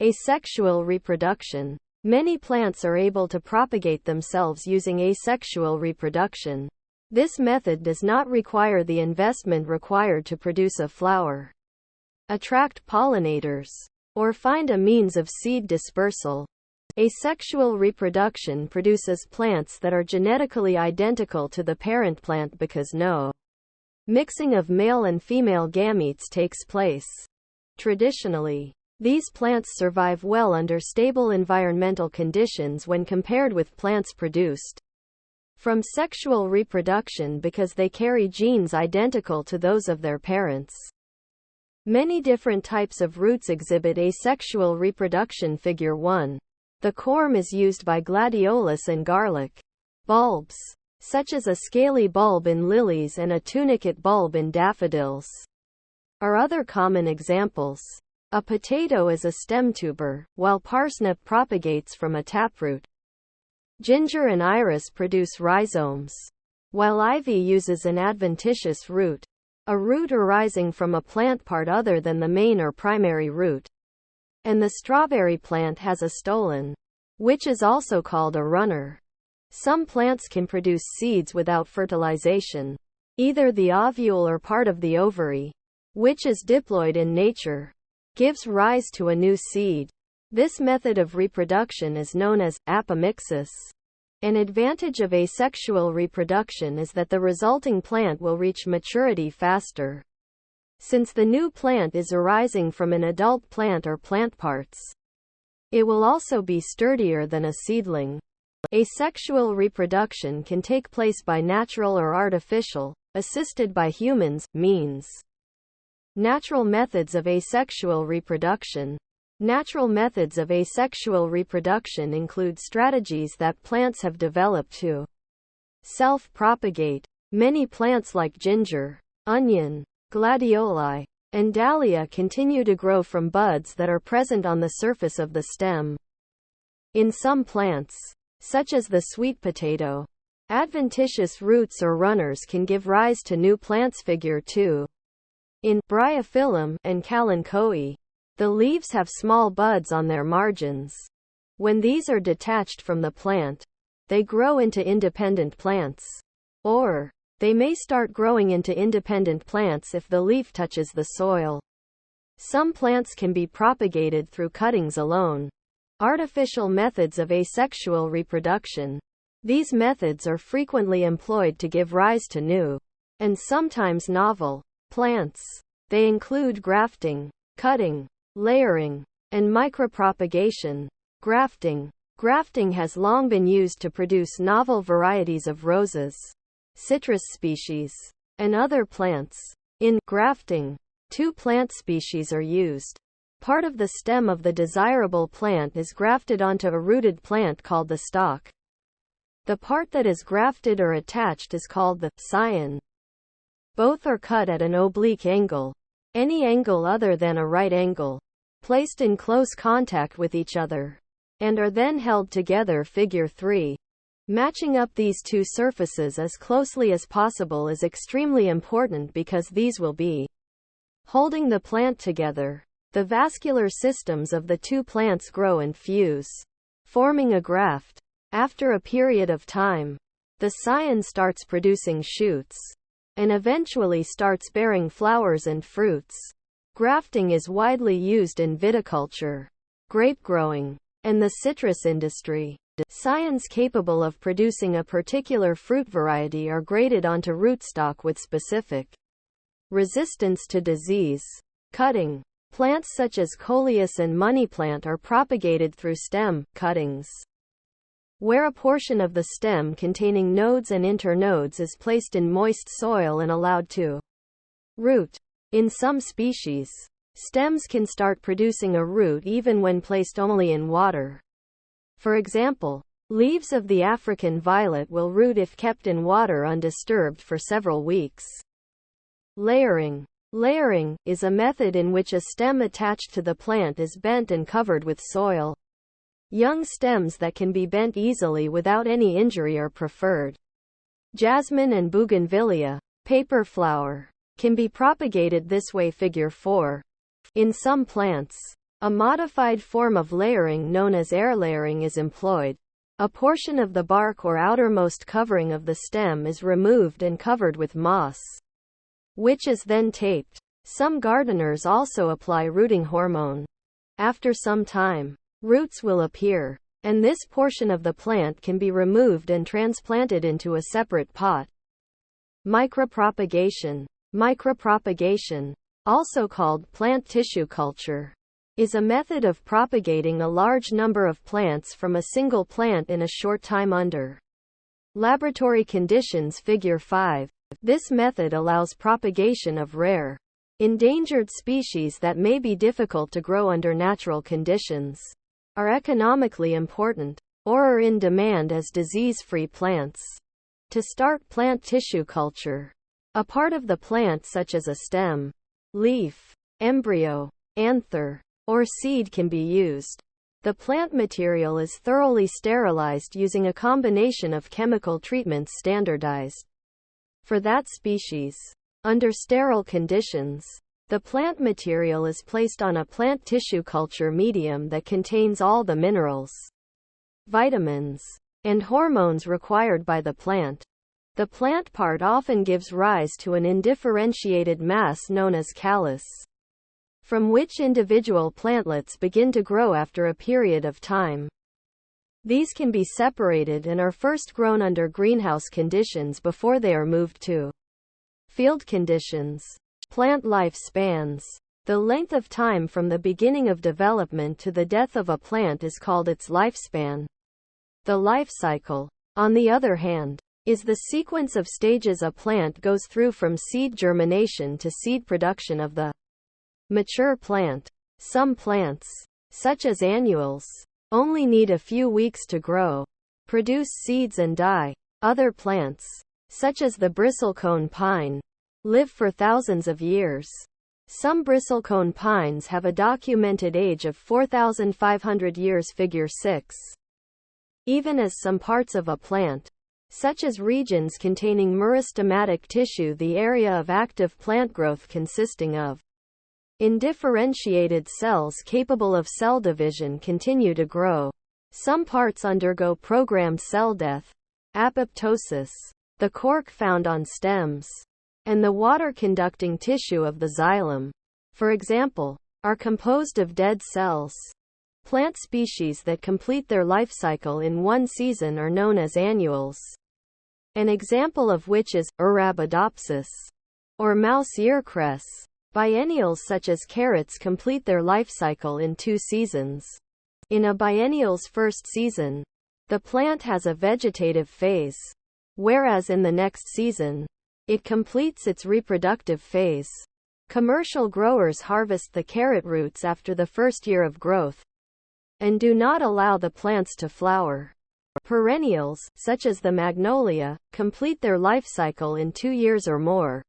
Asexual reproduction. Many plants are able to propagate themselves using asexual reproduction. This method does not require the investment required to produce a flower, attract pollinators, or find a means of seed dispersal. Asexual reproduction produces plants that are genetically identical to the parent plant because no mixing of male and female gametes takes place. Traditionally, these plants survive well under stable environmental conditions when compared with plants produced from sexual reproduction because they carry genes identical to those of their parents. Many different types of roots exhibit asexual reproduction. Figure 1. The corm is used by gladiolus and garlic. Bulbs, such as a scaly bulb in lilies and a tunicate bulb in daffodils, are other common examples. A potato is a stem tuber, while parsnip propagates from a taproot. Ginger and iris produce rhizomes, while ivy uses an adventitious root, a root arising from a plant part other than the main or primary root. And the strawberry plant has a stolon, which is also called a runner. Some plants can produce seeds without fertilization. Either the ovule or part of the ovary, which is diploid in nature, gives rise to a new seed. This method of reproduction is known as apomixis. An advantage of asexual reproduction is that the resulting plant will reach maturity faster, since the new plant is arising from an adult plant or plant parts. It will also be sturdier than a seedling. Asexual reproduction can take place by natural or artificial, assisted by humans, means. Natural methods of asexual reproduction. Natural methods of asexual reproduction include strategies that plants have developed to self-propagate. Many plants like ginger, onion, gladioli, and dahlia continue to grow from buds that are present on the surface of the stem. In some plants, such as the sweet potato, adventitious roots or runners can give rise to new plants. Figure 2. In Bryophyllum and Kalanchoe, the leaves have small buds on their margins. When these are detached from the plant, they grow into independent plants. Or, they may start growing into independent plants if the leaf touches the soil. Some plants can be propagated through cuttings alone. Artificial methods of asexual reproduction. These methods are frequently employed to give rise to new, and sometimes novel, plants. They include grafting, cutting, layering, and micropropagation. Grafting. Grafting has long been used to produce novel varieties of roses, citrus species, and other plants. In grafting, two plant species are used. Part of the stem of the desirable plant is grafted onto a rooted plant called the stalk. The part that is grafted or attached is called the scion. Both are cut at an oblique angle, any angle other than a right angle, placed in close contact with each other, and are then held together. Figure 3. Matching up these two surfaces as closely as possible is extremely important because these will be holding the plant together. The vascular systems of the two plants grow and fuse, forming a graft. After a period of time, the scion starts producing shoots, and eventually starts bearing flowers and fruits. Grafting is widely used in viticulture, grape growing, and the citrus industry. Scions capable of producing a particular fruit variety are graded onto rootstock with specific resistance to disease. Cutting. Plants such as coleus and moneyplant are propagated through stem cuttings, where a portion of the stem containing nodes and internodes is placed in moist soil and allowed to root. In some species, stems can start producing a root even when placed only in water. For example, leaves of the African violet will root if kept in water undisturbed for several weeks. Layering. Layering is a method in which a stem attached to the plant is bent and covered with soil. Young stems that can be bent easily without any injury are preferred. Jasmine and bougainvillea, paper flower, can be propagated this way. Figure 4. In some plants, A modified form of layering known as air layering is employed. A portion of the bark or outermost covering of the stem is removed and covered with moss, which is then taped. Some gardeners also apply rooting hormone. After some time, roots will appear, and this portion of the plant can be removed and transplanted into a separate pot. Micropropagation. Micropropagation, also called plant tissue culture, is a method of propagating a large number of plants from a single plant in a short time under laboratory conditions. Figure 5. This method allows propagation of rare, endangered species that may be difficult to grow under natural conditions, are economically important, or are in demand as disease-free plants. To start plant tissue culture, a part of the plant such as a stem, leaf, embryo, anther, or seed can be used. The plant material is thoroughly sterilized using a combination of chemical treatments standardized for that species. Under sterile conditions, the plant material is placed on a plant tissue culture medium that contains all the minerals, vitamins, and hormones required by the plant. The plant part often gives rise to an undifferentiated mass known as callus, from which individual plantlets begin to grow after a period of time. These can be separated and are first grown under greenhouse conditions before they are moved to field conditions. Plant lifespans. The length of time from the beginning of development to the death of a plant is called its lifespan. The life cycle, on the other hand, is the sequence of stages a plant goes through from seed germination to seed production of the mature plant. Some plants, such as annuals, only need a few weeks to grow, produce seeds and die. Other plants, such as the bristlecone pine, live for thousands of years. Some bristlecone pines have a documented age of 4,500 years. Figure 6. Even as some parts of a plant, such as regions containing meristematic tissue, the area of active plant growth consisting of undifferentiated cells capable of cell division continue to grow. Some parts undergo programmed cell death, apoptosis. The cork found on stems, and the water-conducting tissue of the xylem, for example, are composed of dead cells. Plant species that complete their life cycle in one season are known as annuals, an example of which is Arabidopsis or mouse earcress. Biennials such as carrots complete their life cycle in 2 seasons. In a biennial's first season, the plant has a vegetative phase, whereas in the next season, it completes its reproductive phase. Commercial growers harvest the carrot roots after the first year of growth and do not allow the plants to flower. Perennials, such as the magnolia, complete their life cycle in 2 years or more.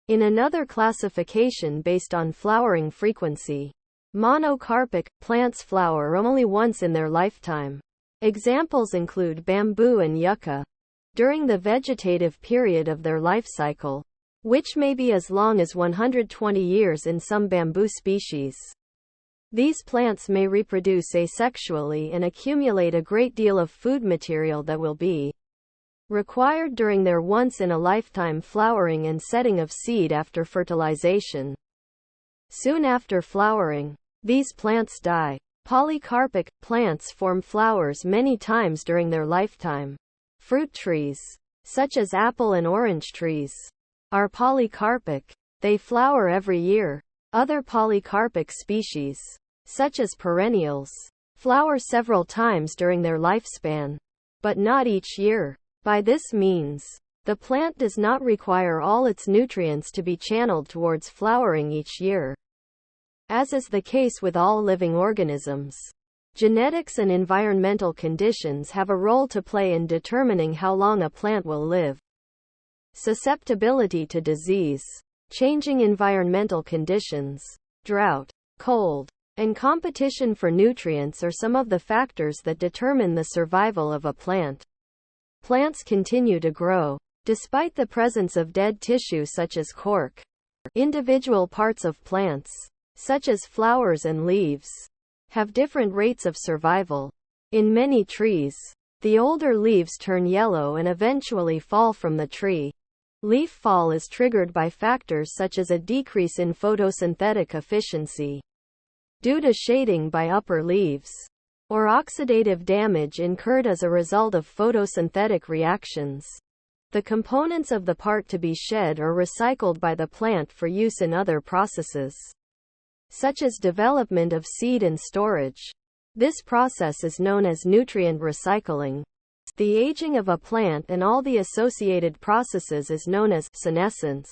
In another classification based on flowering frequency, monocarpic plants flower only once in their lifetime. Examples include bamboo and yucca, during the vegetative period of their life cycle, which may be as long as 120 years in some bamboo species. These plants may reproduce asexually and accumulate a great deal of food material that will be required during their once-in-a-lifetime flowering and setting of seed after fertilization. Soon after flowering, these plants die. Polycarpic plants form flowers many times during their lifetime. Fruit trees, such as apple and orange trees, are polycarpic. They flower every year. Other polycarpic species, such as perennials, flower several times during their lifespan, but not each year. By this means, the plant does not require all its nutrients to be channeled towards flowering each year. As is the case with all living organisms, genetics and environmental conditions have a role to play in determining how long a plant will live. Susceptibility to disease, changing environmental conditions, drought, cold, and competition for nutrients are some of the factors that determine the survival of a plant. Plants continue to grow, despite the presence of dead tissue such as cork. Individual parts of plants, such as flowers and leaves, have different rates of survival. In many trees, the older leaves turn yellow and eventually fall from the tree. Leaf fall is triggered by factors such as a decrease in photosynthetic efficiency due to shading by upper leaves, or oxidative damage incurred as a result of photosynthetic reactions. The components of the part to be shed are recycled by the plant for use in other processes, such as development of seed and storage. This process is known as nutrient recycling. The aging of a plant and all the associated processes is known as senescence,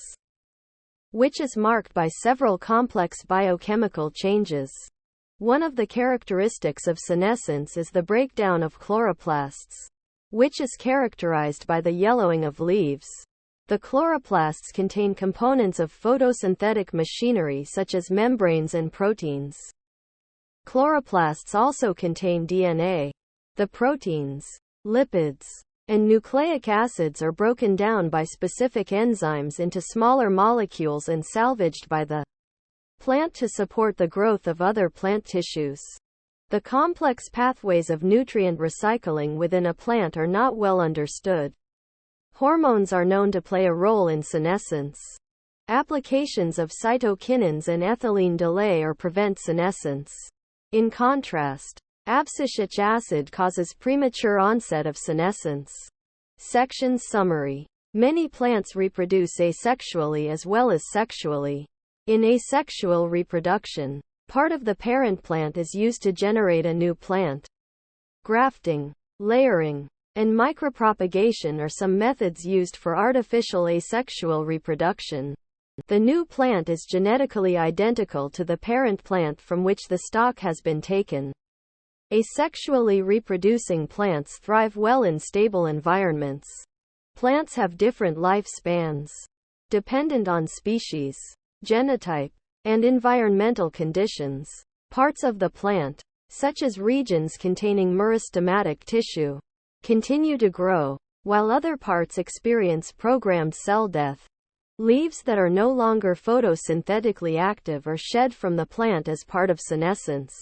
which is marked by several complex biochemical changes. One of the characteristics of senescence is the breakdown of chloroplasts, which is characterized by the yellowing of leaves. The chloroplasts contain components of photosynthetic machinery such as membranes and proteins. Chloroplasts also contain DNA. The proteins, lipids, and nucleic acids are broken down by specific enzymes into smaller molecules and salvaged by the plant to support the growth of other plant tissues. The complex pathways of nutrient recycling within a plant are not well understood. Hormones are known to play a role in senescence. Applications of cytokinins and ethylene delay or prevent senescence. In contrast, abscisic acid causes premature onset of senescence. Section summary. Many plants reproduce asexually as well as sexually. In asexual reproduction, part of the parent plant is used to generate a new plant. Grafting, layering, and micropropagation are some methods used for artificial asexual reproduction. The new plant is genetically identical to the parent plant from which the stock has been taken. Asexually reproducing plants thrive well in stable environments. Plants have different lifespans, dependent on species, genotype, and environmental conditions. Parts of the plant, such as regions containing meristematic tissue, continue to grow, while other parts experience programmed cell death. Leaves that are no longer photosynthetically active are shed from the plant as part of senescence,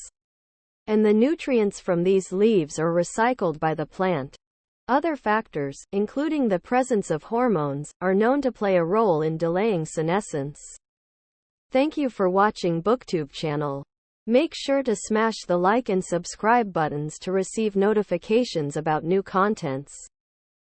and the nutrients from these leaves are recycled by the plant. Other factors, including the presence of hormones, are known to play a role in delaying senescence. Thank you for watching BookTube channel. Make sure to smash the like and subscribe buttons to receive notifications about new contents.